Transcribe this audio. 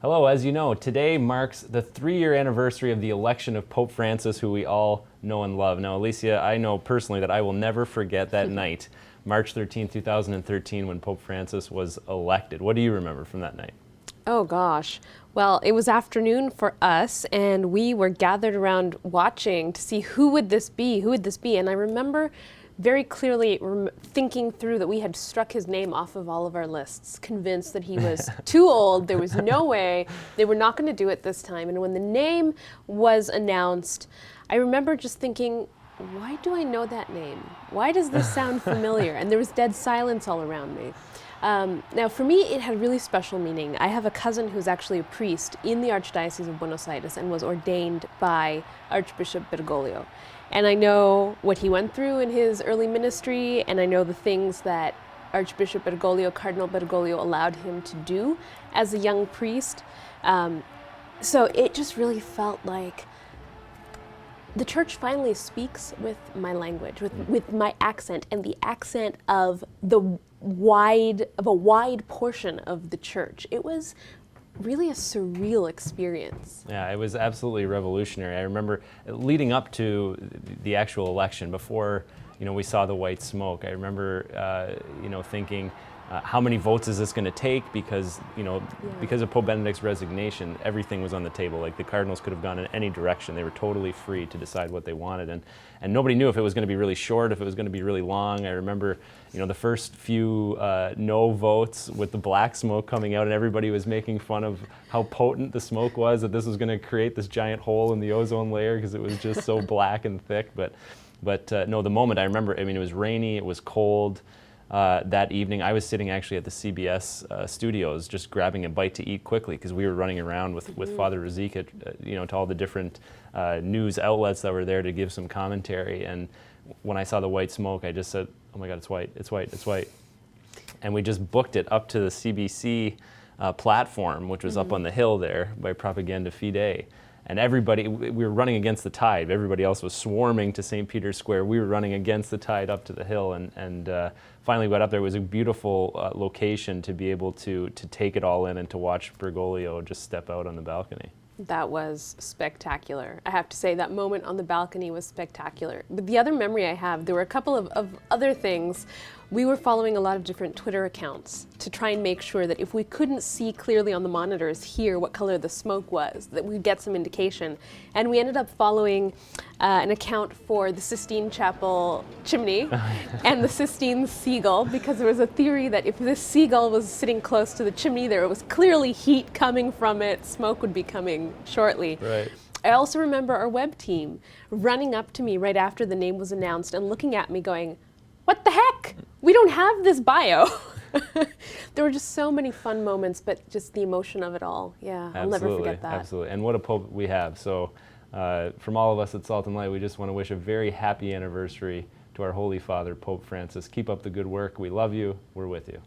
Hello, as you know, today marks the 3-year anniversary of the election of Pope Francis, who we all know and love. Now, Alicia, I know personally that I will never forget that night, March 13, 2013, when Pope Francis was elected. What do you remember from that night? Oh gosh. Well, it was afternoon for us, and we were gathered around watching to see who would this be, and I remember very clearly thinking through that we had struck his name off of all of our lists, convinced that he was too old, there was no way, they were not going to do it this time. And when the name was announced, I remember just thinking, why do I know that name? Why does this sound familiar? And there was dead silence all around me. Now, for me, it had really special meaning. I have a cousin who's actually a priest in the Archdiocese of Buenos Aires and was ordained by Archbishop Bergoglio. And I know what he went through in his early ministry, and I know the things that Archbishop Bergoglio, Cardinal Bergoglio, allowed him to do as a young priest. So it just really felt like the church finally speaks with my language, with my accent, and the accent of a wide portion of the church. It was really a surreal experience. Yeah, it was absolutely revolutionary. I remember leading up to the actual election, before we saw the white smoke, I remember thinking, how many votes is this going to take? Because because of Pope Benedict's resignation, everything was on the table. Like, the cardinals could have gone in any direction. They were totally free to decide what they wanted, and nobody knew if it was going to be really short, if it was going to be really long. I remember the first few no votes with the black smoke coming out, and everybody was making fun of how potent the smoke was, that this was going to create this giant hole in the ozone layer because it was just so black and thick. But no, the moment, I remember, it was rainy, it was cold. That evening, I was sitting actually at the CBS studios, just grabbing a bite to eat quickly, because we were running around with Father Rosica, to all the different news outlets that were there to give some commentary. And when I saw the white smoke, I just said, "Oh my God, it's white! It's white! It's white!" And we just booked it up to the CBC platform, which was up on the hill there by Propaganda Fide. And everybody, we were running against the tide. Everybody else was swarming to St. Peter's Square. We were running against the tide up to the hill, and finally got up there. It was a beautiful location to be able to take it all in and to watch Bergoglio just step out on the balcony. That was spectacular. I have to say, that moment on the balcony was spectacular. But the other memory I have, there were a couple of other things. We were following a lot of different Twitter accounts to try and make sure that if we couldn't see clearly on the monitors here what color the smoke was, that we'd get some indication. And we ended up following an account for the Sistine Chapel chimney and the Sistine seagull, because there was a theory that if this seagull was sitting close to the chimney, there was clearly heat coming from it, smoke would be coming shortly. Right. I also remember our web team running up to me right after the name was announced and looking at me going, "What the heck? We don't have this bio." There were just so many fun moments, but just the emotion of it all. Yeah, I'll never forget that. Absolutely, and what a Pope we have. So from all of us at Salt and Light, we just want to wish a very happy anniversary to our Holy Father, Pope Francis. Keep up the good work. We love you. We're with you.